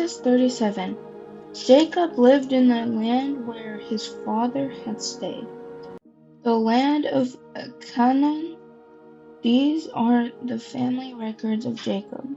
Genesis 37. Jacob lived in the land where his father had stayed, the land of Canaan. These are the family records of Jacob.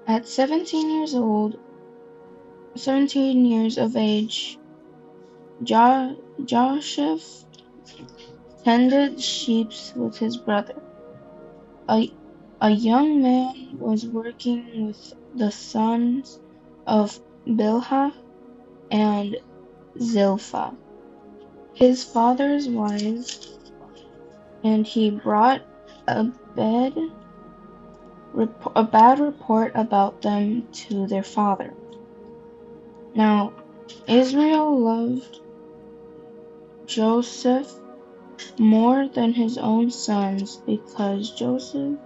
At 17 years of age, Joseph tended sheep with his brother. A young man was working with the sons of Bilhah and Zilpah, his father's wives, and he brought a bad report about them to their father. Now Israel loved Joseph more than his own sons, because Joseph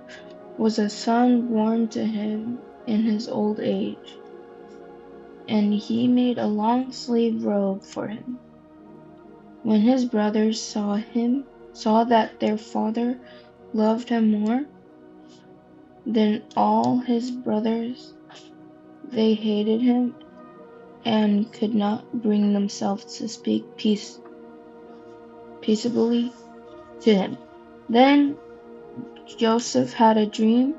was a son born to him in his old age, and he made a long-sleeved robe for him. When his brothers saw that their father loved him more than all his brothers, they hated him and could not bring themselves to speak peaceably to him. Then Joseph had a dream.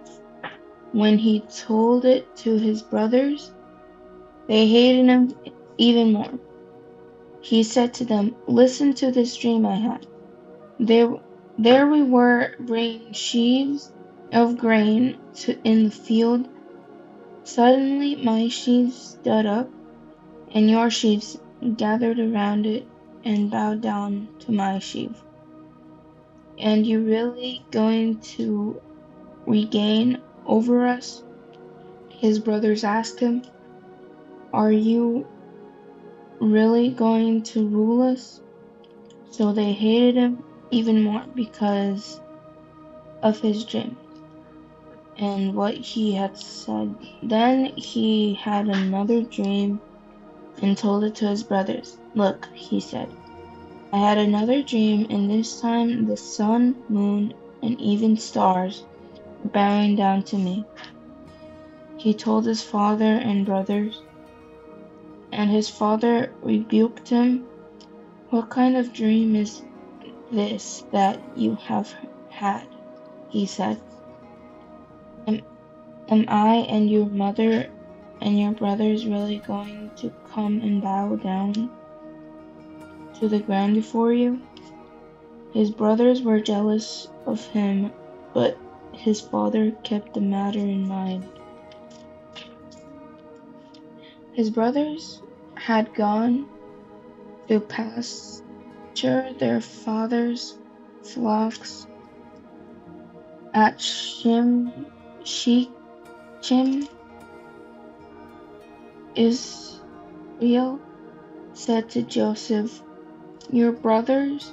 When he told it to his brothers, they hated him even more. He said to them, "Listen to this dream I had. There we were bringing sheaves of grain in the field. Suddenly my sheaves stood up, and your sheaves gathered around it and bowed down to my sheaf. And you really going to reign over us?" His brothers asked him, "Are you really going to rule us?" So they hated him even more because of his dream and what he had said. Then he had another dream and told it to his brothers. "Look," he said, "I had another dream, and this time the sun, moon, and even stars were bowing down to me." He told his father and brothers, and his father rebuked him. "What kind of dream is this that you have had?" he said. Am I and your mother and your brothers really going to come and bow down to the ground before you?" His brothers were jealous of him, but his father kept the matter in mind. His brothers had gone to pasture their father's flocks at Shechem. Israel said to Joseph, "Your brothers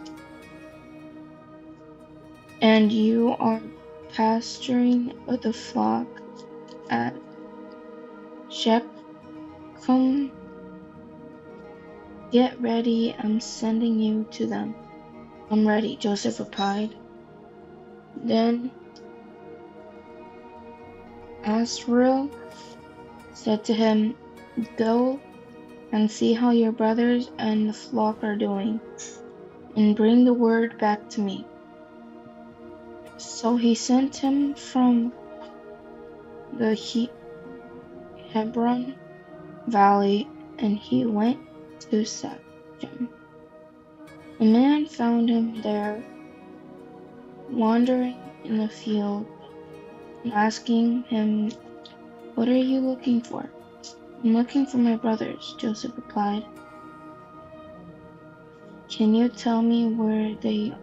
and you are pasturing the flock at Shechem. Get ready, I'm sending you to them." "I'm ready," Joseph replied. Then Israel said to him, "Go and see how your brothers and the flock are doing, and bring the word back to me." So he sent him from the Hebron valley, and he went to Shechem. A man found him there, wandering in the field, and asking him, "What are you looking for?" "I'm looking for my brothers," Joseph replied. "Can you tell me where they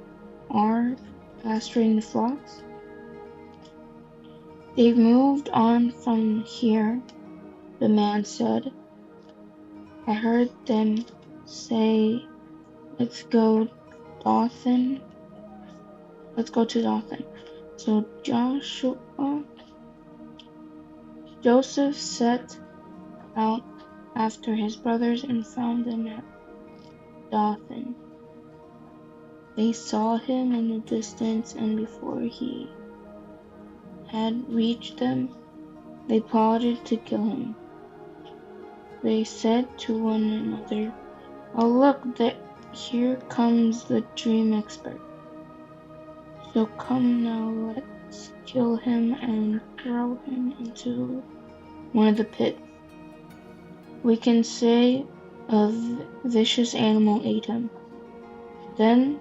are pasturing the flocks?" "They've moved on from here," the man said. "I heard them say, 'Let's go to Dothan.'" So Joseph set out after his brothers and found them at Dothan. They saw him in the distance, and before he had reached them, they plotted to kill him. they said to one another, "Oh look, here comes the dream expert. So come now, let's kill him and throw him into one of the pits. We can say a vicious animal ate him. Then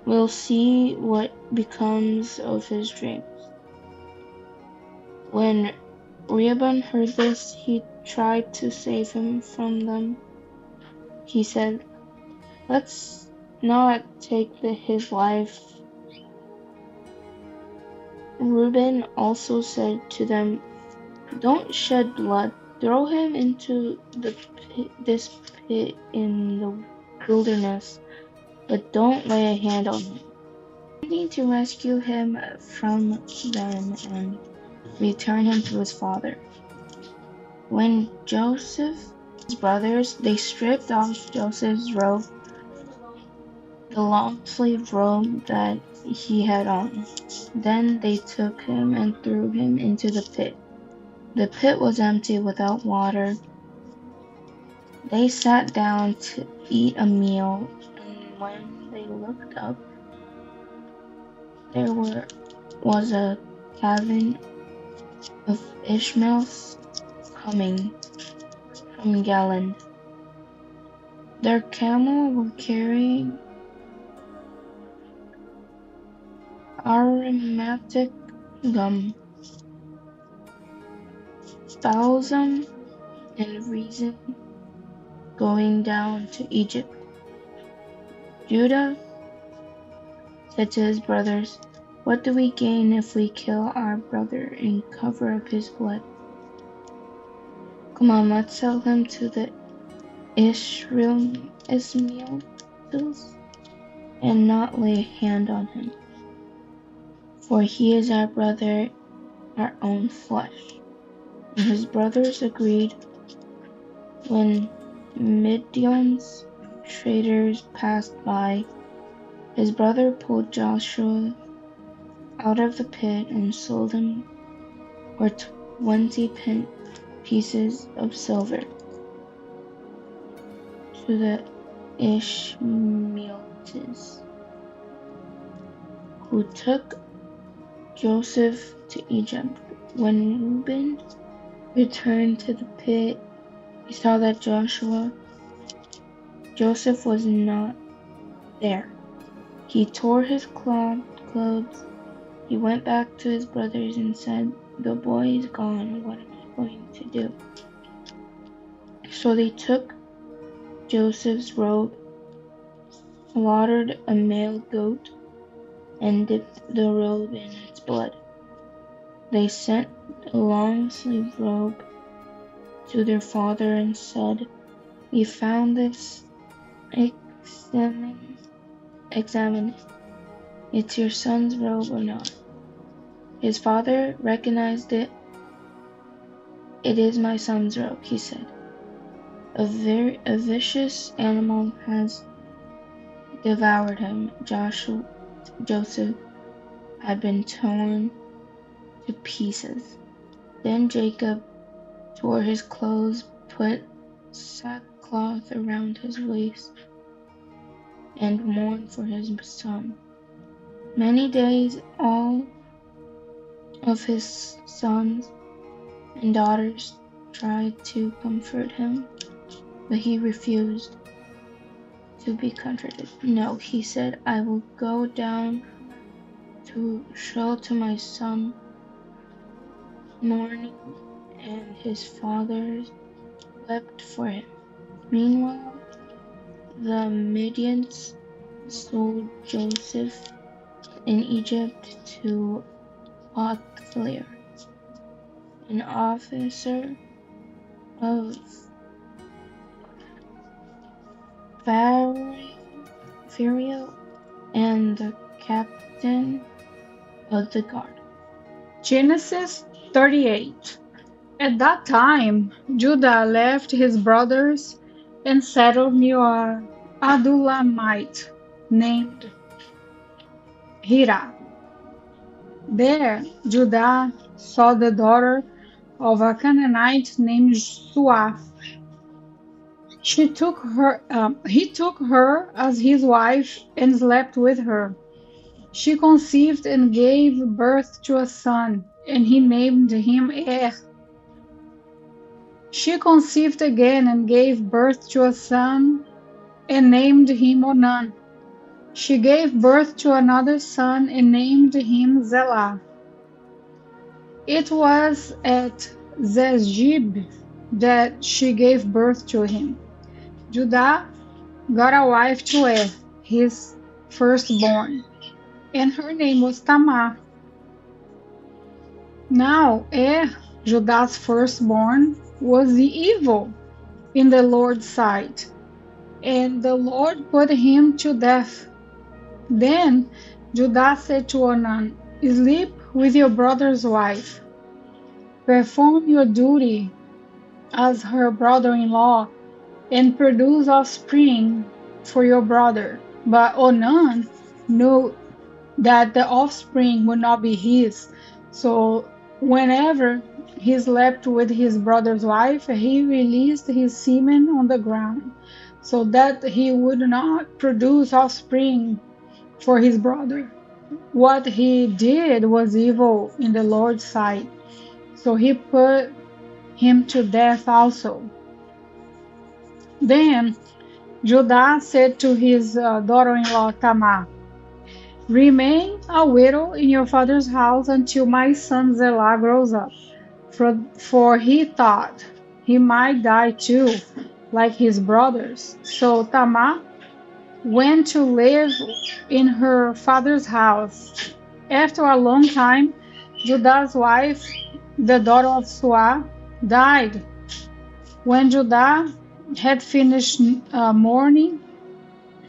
we'll see what becomes of his dreams." When Rehoboam heard this, he tried to save him from them. He said, "Let's not take his life." Reuben also said to them, "Don't shed blood. Throw him into this pit in the wilderness, but don't lay a hand on him." Intending to rescue him from them and return him to his father. When Joseph and his brothers, they stripped off Joseph's robe, the long-sleeved robe that he had on. Then they took him and threw him into the pit. The pit was empty, without water. They sat down to eat a meal, and when they looked up, there was a caravan of Ishmaelites coming from Galilee. Their camels were carrying aromatic gum, balsam, and resin, going down to Egypt. Judah said to his brothers, "What do we gain if we kill our brother and cover up his blood? Come on, let's sell him to the Ishmaelites and not lay a hand on him, for he is our brother, our own flesh." And his brothers agreed. When Midian's traders passed by, his brother pulled Joshua out of the pit and sold him for 20 pieces of silver to the Ishmaelites, who took Joseph to Egypt. When Reuben returned to the pit, he saw that Joseph was not there. He tore his clothes. He went back to his brothers and said, "The boy is gone. What am I going to do?" So they took Joseph's robe, slaughtered a male goat, and dipped the robe in its blood. They sent the long-sleeved robe to their father and said, "We found this. Examine it. It's your son's robe or not?" His father recognized it. "It is my son's robe," he said. A vicious animal has devoured him." Joseph had been torn to pieces. Then Jacob tore his clothes, put sackcloth around his waist, and mourned for his son. Many days all of his sons and daughters tried to comfort him, but he refused to be comforted. "No," he said, "I will go down to show to my son mourning," and his father wept for him. Meanwhile, the Midianites sold Joseph in Egypt to Potiphar, an officer of Pharaoh and the captain of the guard. Genesis 38. At that time, Judah left his brothers and settled near an Adullamite named Hira. There, Judah saw the daughter of a Canaanite named Suah. He took her as his wife and slept with her. She conceived and gave birth to a son, and he named him Er. She conceived again and gave birth to a son and named him Onan. She gave birth to another son and named him Zelah. It was at Zezib that she gave birth to him. Judah got a wife to Er, his firstborn, and her name was Tamar. Now Er, Judah's firstborn, was evil in the Lord's sight, and the Lord put him to death. Then Judah said to Onan, sleep with your brother's wife, perform your duty as her brother-in-law, and produce offspring for your brother. But Onan knew that the offspring would not be his. So whenever he slept with his brother's wife, he released his semen on the ground, so that he would not produce offspring for his brother. What he did was evil in the Lord's sight, so he put him to death also. Then Judah said to his daughter-in-law Tamar, remain a widow in your father's house until my son Zelah grows up, for he thought he might die too, like his brothers. So Tamar went to live in her father's house. After a long time, Judah's wife, the daughter of Suah, died. When Judah had finished mourning,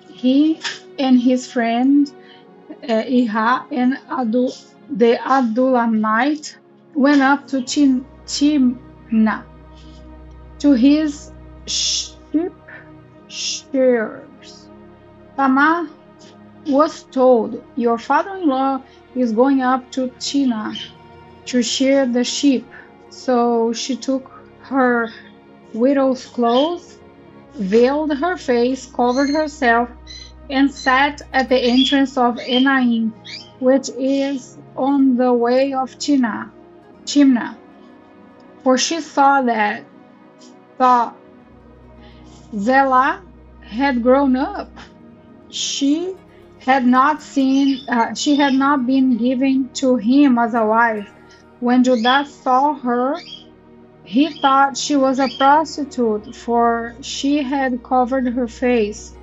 he and his friend Iha and the Adulamite went up to Timnah to his sheep shearers. Tamar was told, your father-in-law is going up to Timnah to shear the sheep. So she took her widow's clothes, veiled her face, covered herself, and sat at the entrance of Enaim, which is on the way of Timnah. For she saw that Zelah had grown up. She had not been given to him as a wife. When Judah saw her, he thought she was a prostitute, for she had covered her face.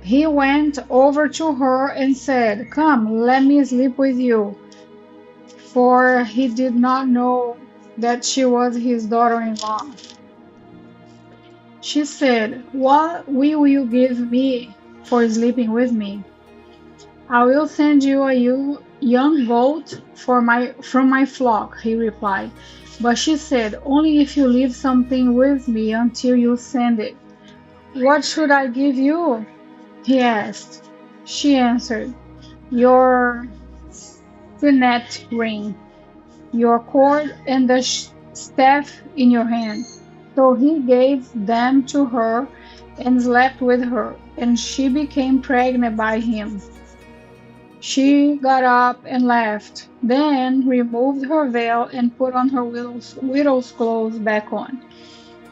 He went over to her and said, come, let me sleep with you, for he did not know that she was his daughter-in-law. She said, what will you give me for sleeping with me? I will send you a young goat from my flock, he replied. But she said, only if you leave something with me until you send it. What should I give you? He asked. She answered, your signet ring, your cord, and the staff in your hand. So he gave them to her and slept with her, and she became pregnant by him. She got up and left, then removed her veil and put on her widow's clothes back on.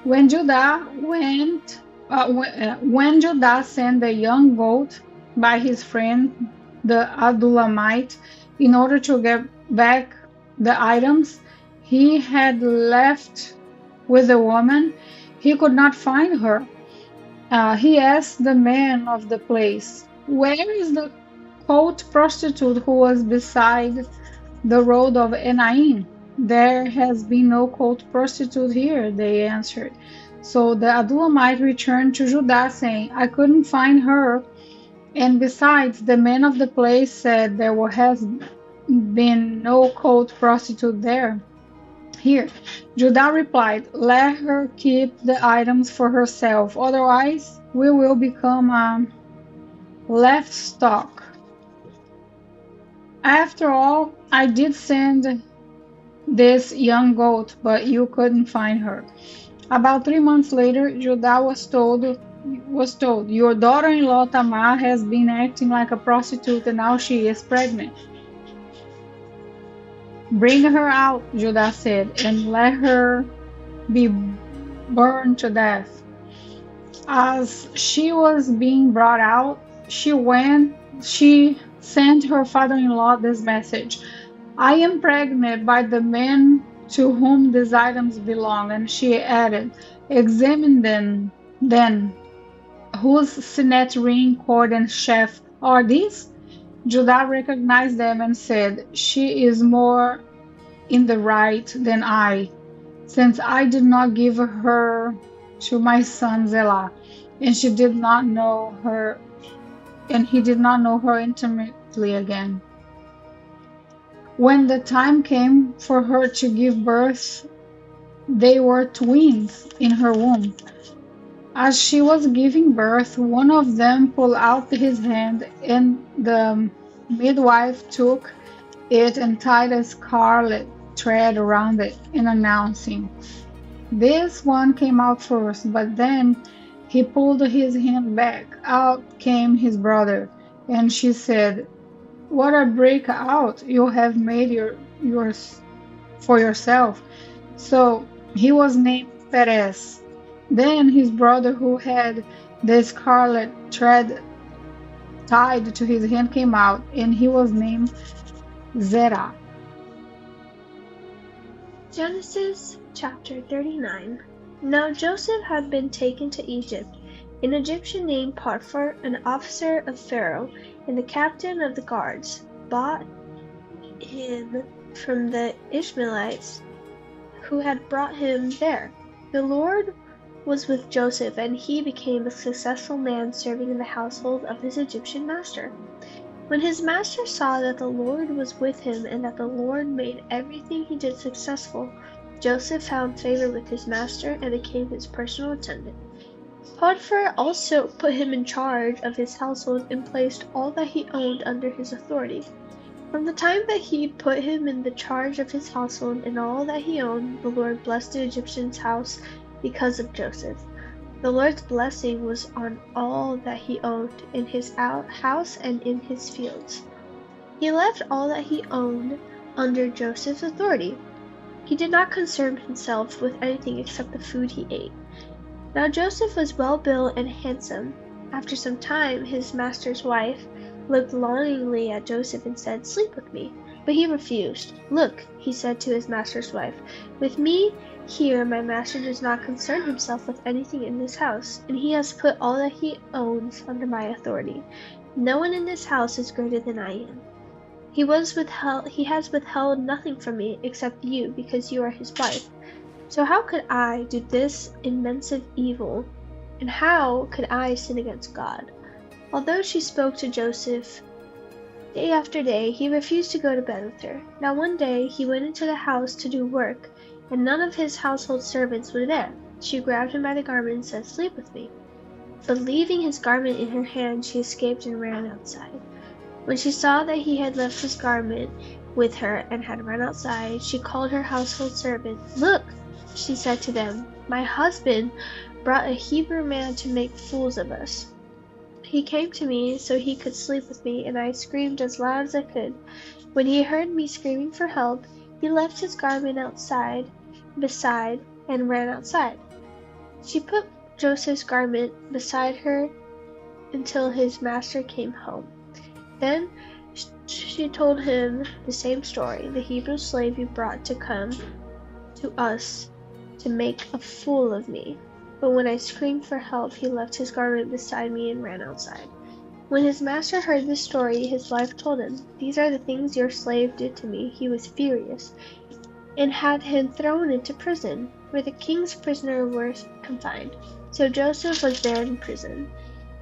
When Judah sent the young goat by his friend the Adulamite in order to get back the items he had left with the woman, he could not find her. He asked the man of the place, where is the coat prostitute who was beside the road of Enaim? There has been no coat prostitute here, they answered. So the Adulamite returned to Judah, saying, I couldn't find her, and besides, the man of the place said there has been no coat prostitute there. Here, Judah replied, let her keep the items for herself, otherwise we will become livestock. After all, I did send this young goat, but you couldn't find her. About 3 months later, Judah was told, your daughter-in-law Tamar has been acting like a prostitute and now she is pregnant. Bring her out, Judah said, and let her be burned to death. As she was being brought out, she sent her father-in-law this message. I am pregnant by the man to whom these items belong. And she added, examine them then. Whose signet ring, cord, and sheath are these? Judah recognized them and said, she is more in the right than I, since I did not give her to my son Zelah, and she did not know her, and he did not know her intimately again. When the time came for her to give birth, they were twins in her womb. As she was giving birth, one of them pulled out his hand, and the midwife took it and tied a scarlet thread around it, and announcing, this one came out first. But then he pulled his hand back. Out came his brother. And she said, what a breakout you have made yours for yourself. So he was named Perez. Then his brother, who had the scarlet thread tied to his hand, came out, and he was named Zerah. Genesis chapter 39. Now Joseph had been taken to Egypt. An Egyptian named Potiphar, an officer of Pharaoh, and the captain of the guards, bought him from the Ishmaelites who had brought him there. The Lord was with Joseph, and he became a successful man serving in the household of his Egyptian master. When his master saw that the Lord was with him and that the Lord made everything he did successful, Joseph found favor with his master and became his personal attendant. Potiphar also put him in charge of his household and placed all that he owned under his authority. From the time that he put him in the charge of his household and all that he owned, the Lord blessed the Egyptian's house because of Joseph. The Lord's blessing was on all that he owned, in his house and in his fields. He left all that he owned under Joseph's authority. He did not concern himself with anything except the food he ate. Now Joseph was well built and handsome. After some time, his master's wife looked longingly at Joseph and said, sleep with me. But he refused. Look, he said to his master's wife, with me here my master does not concern himself with anything in this house, and he has put all that he owns under my authority. No one in this house is greater than I am. He has withheld nothing from me except you, because you are his wife. So how could I do this immense evil, and how could I sin against God? Although she spoke to Joseph day after day, he refused to go to bed with her. Now one day he went into the house to do work, and none of his household servants were there. She grabbed him by the garment and said, sleep with me. But leaving his garment in her hand, she escaped and ran outside. When she saw that he had left his garment with her and had run outside, she called her household servant. Look, she said to them, my husband brought a Hebrew man to make fools of us. He came to me so he could sleep with me, and I screamed as loud as I could. When he heard me screaming for help, he left his garment beside and ran outside. She put Joseph's garment beside her until his master came home. Then she told him the same story, the Hebrew slave you brought to come to us to make a fool of me. But when I screamed for help, he left his garment beside me and ran outside. When his master heard this story, his wife told him, these are the things your slave did to me. He was furious and had him thrown into prison, where the king's prisoners were confined. So Joseph was there in prison.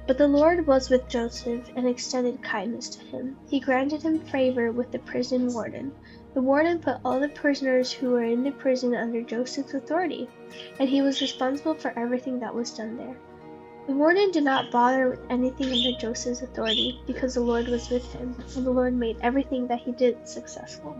But the Lord was with Joseph and extended kindness to him. He granted him favor with the prison warden. The warden put all the prisoners who were in the prison under Joseph's authority, and he was responsible for everything that was done there. The warden did not bother with anything under Joseph's authority, because the Lord was with him, and the Lord made everything that he did successful.